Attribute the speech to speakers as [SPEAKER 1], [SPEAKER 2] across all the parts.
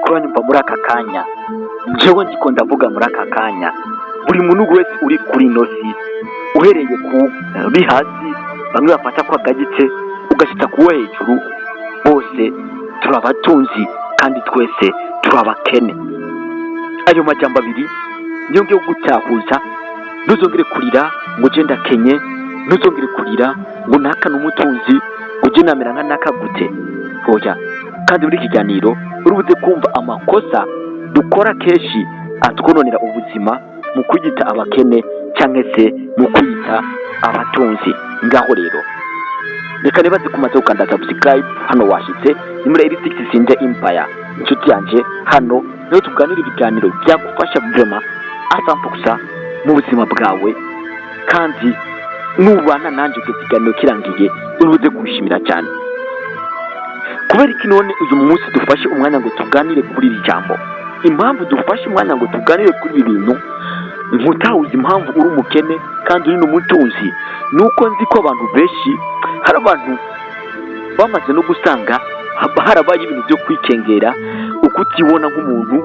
[SPEAKER 1] kuranyumva muri aka kanya, jewe ndiko ndavuga muri aka kanya, buri muntu wese uri kuri ino si, uhereye ku uri hasi, bamwe bafata ko agagitse ugashita kuwo hejuru, bose turi abatunzi kandi twese turi abakene. Ayo majambo abiri niyo ngiye gutahuza. Ntuzongere kurira ngo je ndakenye, ntuzongere kurira ngo naka n'umutunzi, uje namera nka nakagute. Oya, kandi muri kiganiro urubuze kumva amakosa dukora keshi atwononera ubuzima mu kwiyita abakene cyangwa se mu kwiyita abatunzi. Ngaho rero reka nibaze kumaze gukanda subscribe hano washitse ni muri 86 Sinje Empire. Inshuti yanje hano rero tuganira ibiganiro byagufasha vraiment asampukusa mu buzima bwawe, kandi nubana nanje ikiganiro kirangiye urubuze kwishimira cyane. Kubera iki none uyu munsi dufashe umwanya ngo tuganire kuri iri jambo? Impamvu dufashe umwanya ngo tuganire kuri ibi bintu, nkutahuza impamvu uri umukene kandi uri n'umutunzi, nuko nzi ko abantu benshi, hari abantu bamaze no gusanga harabaye ibintu byo kwikengera, ukutibona nk'umuntu,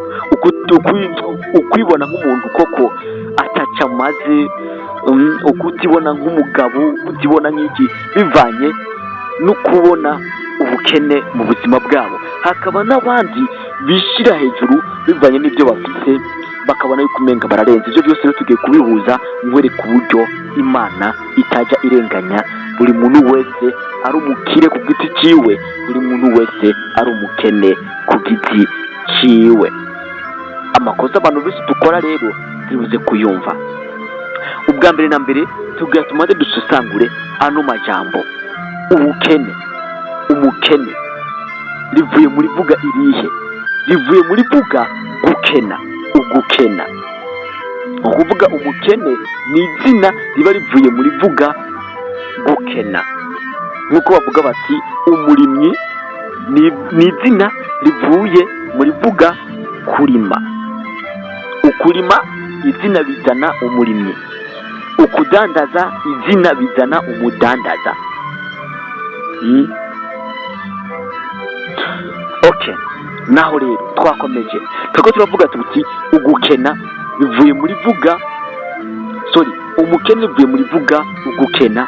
[SPEAKER 1] ukwibona nk'umuntu koko ataca maze, ukutibona nk'umugabo, ukutibona nk'iki, bivanye no kubona ubukene mu buzima bwabo. Hakaba n'abandi bishira hejuru bivanye n'ibyo bafite, bakabona yuko umenga bararenze. Ibyo byose rero tugiye kubihuza mwere ku buryo Imana itajya irenganya buri muntu wese ari umukire ku giti ciwe, buri muntu wese ari umukene ku giti ciwe. Amakosa abantu bose dukora rero tubuze kuyumva. Ubwa mbere na mbere tugiye tumaze dusesangure ano majambo. Ubukene, umukene rivuye muri vuga irihe? Rivuye muri vuga gukena, ugukena. Ukuvuga umukene ni izina riba rivuye muri vuga gukena. Nkuko bavuga bati umurimyi ni izina rivuye muri vuga kurima. Ukurima izina bizana umurimyi, ukudandaza izina bizana umudandaza. Okay, naho rero twakomeje tuko turavuga tuti ugukena bivuye muri vuga, umukene bivuye muri vuga ugukena,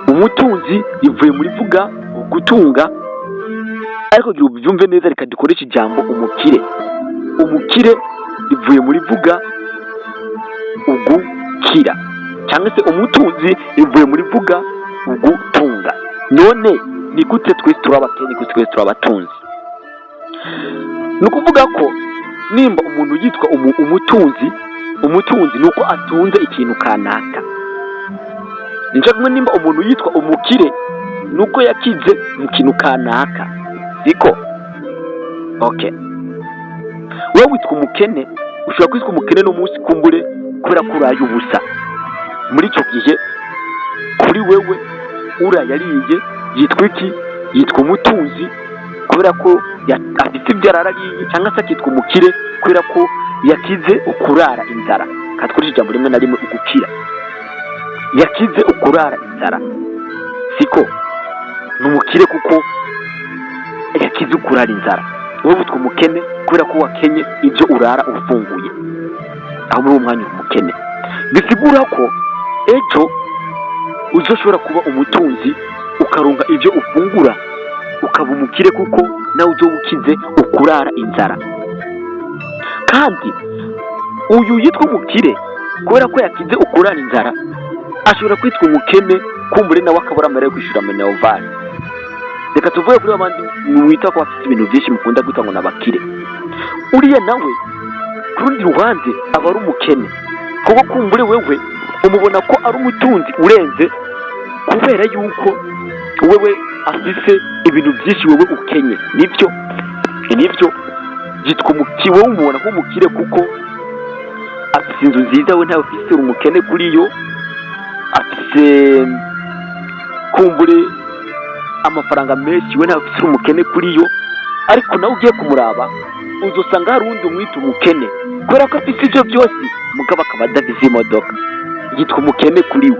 [SPEAKER 1] umutunzi bivuye muri vuga ugutunga. Ariko gira ubyumve neza, reka dukoreshe ijambo umukire. Umukire bivuye muri vuga ugukira, cyangwa se umutunzi bivuye muri vuga ugutunga. None ni gute twese turabakene, gute twese turabatunzi? Nukuvuga ko nimba umuntu yitwa umutunzi nuko atunze ikintu kanaka. Njagwe nimba umuntu yitwa umukire nuko yakize mu kintu kanaka, siko? Okay, wewe witwa umukene, ushobora kwitwa umukene no munsi kumbure kubera ko uraye ubusa. Muri icyo gihe kuri wewe urayariye yitwa iki? Yitwa umutunzi kubera ko afite ibyo arariye, cyangwa se akitwa umukire kubera ko yakize ukurara inzara. Katwurije ijambo rimwe na rimwe ugukira, yakize ukurara inzara, siko? Numukire kuko yakize ukurara inzara. Wowe witwa umukene kubera ko wakenye ibyo urara ufunguye, aho muri uwo mwanya umukene. Bisigura ko ejo uzoshobora kuba umutunzi ukaronka ibyo ufungura, ukaba umukire kuko nawe uzobukize ukurara inzara. Kandi uyu yitwa umukire kubera ko yakize ukurara inzara, ashobora kwitwa umukene kumbure nawe akabura amara yo kwishura minerval. Reka tuvuye kuri abandi wita ko bafite ibintu byinshi mukunda guta ngo nabakire. Uriya nawe ku rundi ruhande aba ari umukene kuko kumbure wewe umubona ko ari umutunzi urenze, kubera yuko wewe afise ibintu byinshi wewe ukenye. Nibyo yitwa umukire. Wowe umubona nk'umukire kuko afise inzu nziza, we ntawe ufise umukene kuri yo. Afise kumbure amafaranga menshi, we ntawe ufise umukene kuri yo. Ariko nawe ugiye kumuraba uzosanga hari undi umwita umukene kubera ko afise ibyo byose, mugabo akaba adafise imodoka. Yitwa umukene kuri we.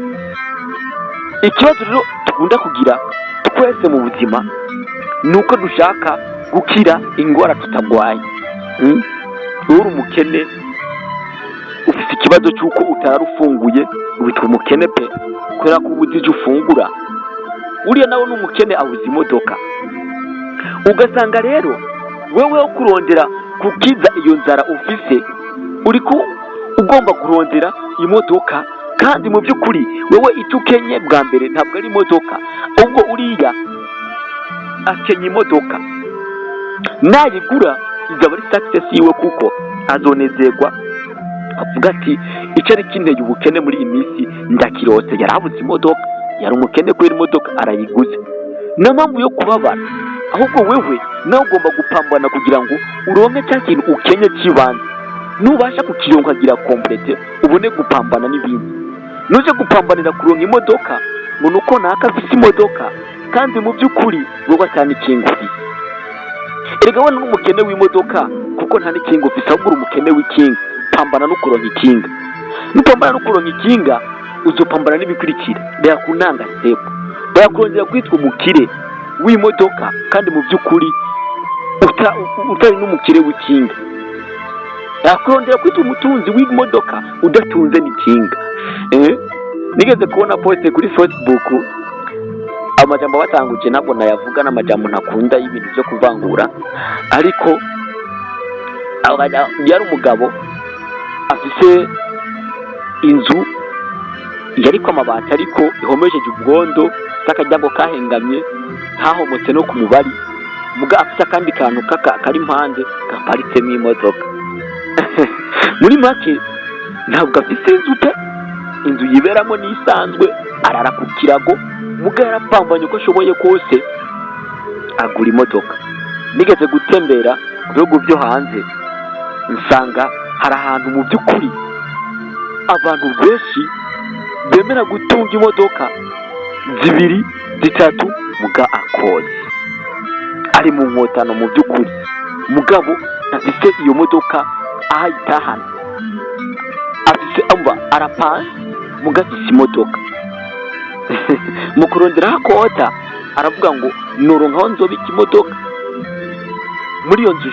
[SPEAKER 1] Ikibazo rero tugunda kugira twese mu buzima nuko dushaka gukira ingwara tutagwaye. Uri umukene ufite ikibazo cy'uko utararufunguye witwa umukene pe, kubera ko ubuze icyo ufungura. Uriya nawe n'umukene abuze imodoka. Ugasanga rero wewe wo kurondera kukiza iyo nzara ufise, ugomba kurondera imodoka, kandi mu by'ukuri wewe icyo ukenye bwa mbere ntabwo ari imodoka, ubwo uriya akenye imodoka. Nayigura izaba ari success yiwe, kuko azonezerwa avuga ati icyo ari kinteye ubukene muri iyi minsi ndakirose. Yarabuze imodoka, yari umukene kubera imodoka arayiguze. nta mpamvu yo kubabara, ahubwo wewe nawe ugomba gupambana kugira ngo uronke cya kintu ukenye cy'ibanze. Nubasha kukironka agira komplete, ubone gupambana n'ibindi. Nuje gupambanira kuronka imodoka ngo nuko naka afite imodoka, kandi mu by'ukuri wowe atani ikinga ufite. Erega wowe n'umukene w'imodoka, kuko nta n'ikinga ufite, ahubwo uri umukene w'ikinga. Pambana no kuronka ikinga. Nupambana no kuronka ikinga, uzopambana n'ibikurikira. Reka kunanga step, reka kurongera kwitwa umukire w'imodoka, kandi mu by'ukuri utari n'umukire w'ikinga. Reka kurongera kwitwa umutunzi w'imodoka udatunze n'ikinga. Nigeze kubona poste kuri Facebook, amajambo batanguje ntabwo nayavuga, n'amajambo ntakunda y'ibintu byo kuvangura, ariko yari umugabo afise inzu yariko amabati ariko ihomesheje ubwondo, takajyago kahengamye, ntahomotse no ku mubari, muga afite akandi kantu kari impande gaparitsemo imodoka. Muri make ntabwo afise inzu pe, inzu yiberamo n'isanzwe, arara ku kirago, muga yarapambanye uko ashoboye kose agura imodoka. Nigeze gutembera mu bihugu byo hanze, nsanga hari ahantu mu by'ukuri abantu benshi bemera gutunga imodoka 2, 3 muga akoze ari mu nkotano. Mu by'ukuri mugabo afite iyo modoka ahayitahana, afite arapasi muga afite imodoka. Mu kurondera hakota aravuga ngo noronkaho nzobika imodoka muri iyo nzu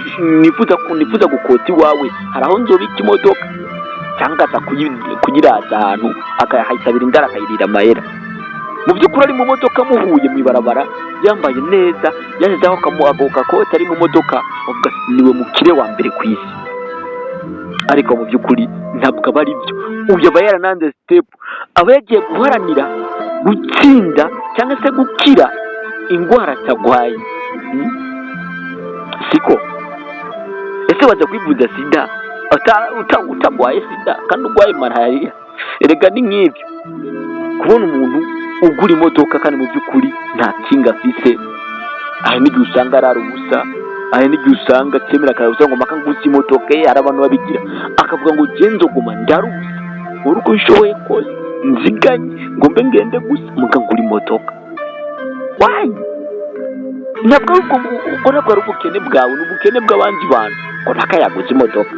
[SPEAKER 1] nifuza gukota iwawe, hari aho nzobika imodoka, cyangwa aza kuyiraza ahantu akayitabira indara akayirira amahera. Mu by'ukuri ari mu modoka, muhuye mu ibarabara yambaye neza, yajeho akamuhagoka kota ari mu modoka, avuga niwe mukire wa mbere ku isi. Ariko mu by'ukuri ntabwo aba ari byo. Uyu aba yarananze step, aba yagiye guharanira gutsinda cyangwa se gukira ingwara atagwaye. Siko ese waza kwivuza sida utagwaye sida kandi ugwaye malaria? Erega ni nk'ibyo kubona umuntu ugura imodoka kandi mu by'ukuri nta kinga afise. Aha n'igihe usanga arara ubusa, aha n'igihe usanga atemera akaza ngo maka ngusi imodoka ye. Hari abantu babigira akavuga ngo genzo guma ndarubusa, uruko bishoboye kose nziganye ngo mbe ngende gusa mugangura imodoka. Why? Ntabwo ukora kwa ubukene bwawe n'ubukene bw'abandi bantu ko nakayaguze imodoka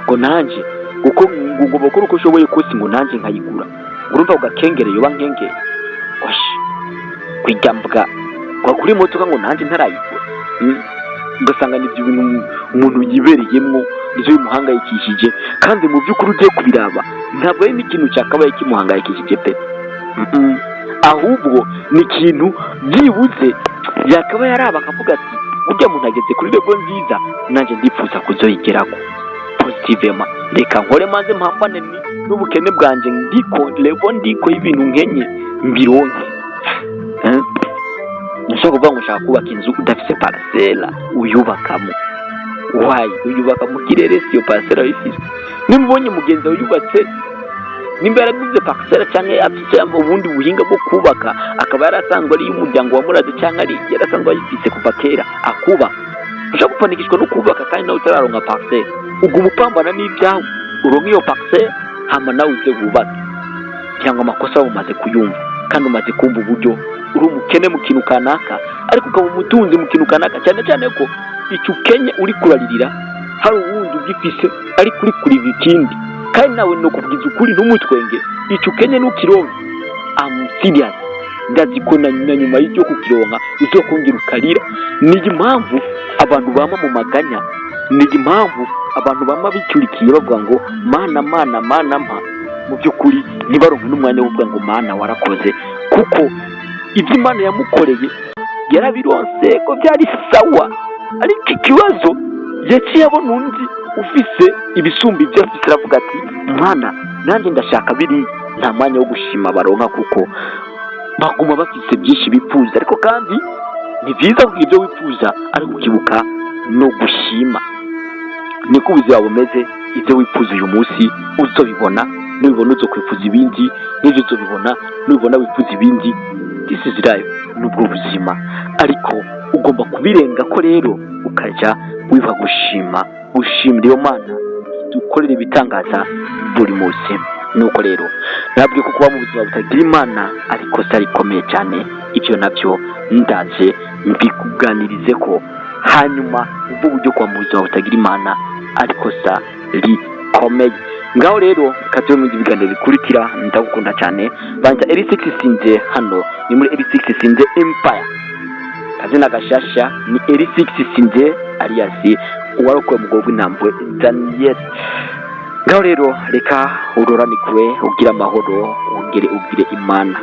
[SPEAKER 1] ngo nanje kuko ngugomba gukora uko ushoboye kose ngo nanje nkayigura. Urumva ugakengere yoba nkengere oshi kwijambwa kwa kuri imodoka ngo nanje ntarayigura. Ugasanga n'ibyo bintu umuntu yibereyemo nizo bimuhangayikishije, kandi mu by'ukuri ugiye kubiraba ntabwo ari n'ikintu cyakabaye kimuhangayikishije pe. Ahubwo ni ikintu byibuze yakaba yaraba akavuga ati burya muntu ageze kuri level nziza, nanjye ndifuza kuzoyigeraho positivement. Reka nkore maze mpambane n'ubukene bwanjye, ndiko level ndiko y'ibintu nkenye mbironke. Nshaka kuvuga ngo ushaka kubaka inzu udafite parcela uyubakamo. Why? Uyubaka mu kirere siyo parcela ifite. Nimbonye mugenzi uyubatse nimba yaraguze parcela cyangwa afite ubundi buhinga bwo kubaka, akaba yarasanzwe ari umuryango wa muraze cyangwa ari yarasanzwe ayifise kuva kera akuba, ushaka gufanikishwa no kubaka kandi nawe utararonka parcela. Uguma upambana n'ibyawe uronka iyo parcela, hama nawe uze wubake. Cyangwa amakosa umaze kuyumva kandi umaze kumva uburyo uri umukene mu kintu kanaka, ariko ukaba umutunzi mu kintu kanaka, cyane cyane ko icyo ukenye uri kuraririra hari uwundi ugifise ari kuri ikindi. Kandi nawe no kubwiza ukuri n'umutwenge, icyo ukenye n'ukironka serious ndazi ko na nyuma y'icyo kukironka uzokongera ukarira. Ni impamvu abantu bama mu maganya, ni impamvu abantu bama bicyurikiye bavuga ngo mana mana mana mpa, mu by'ukuri ntibaronke n'umwanya wo kuvuga ngo mana warakoze, kuko ibyo Imana yamukoreye yarabironse ko byari sawa. Ariko ikibazo yaciye abona undi ufise ibisumba ibyo afise, aravuga ati mwana nanjye ndashaka biri, nta mwanya wo gushima baronka kuko baguma bafise byinshi bifuza. Ariko kandi ni byiza kugira ibyo wifuza ariko ukibuka no gushima. Niko ubuzima bumeze, ibyo wifuza uyu munsi uzobibona, nubibona uzokwifuza ibindi, n'ibyo uzobibona nubibona wifuza ibindi. This is life, nubwo buzima, ariko ugomba kubirenga ko rero ukajya wiha gushima, ushimira iyo Mana dukorera ibitangaza buri munsi. Nuko rero nabwiye ko kuba mu buzima butagira Imana ariko se rikomeye cyane. Ibyo nabyo ndaje mbikuganirize ko hanyuma ubwo buryo kuba mu buzima butagira Imana ariko sa rikomeye. Ngaho rero katuye mu biganiro bikurikira, ndagukunda cyane. Banja L6 Sinze, hano ni muri L6 Sinze Empire. Kazina gashasha ni L6 Sinze alias uwarokoye umugabo w'intambwe Daniel. Ngaho rero reka uroranikwe, ugira amahoro, ugire Imana.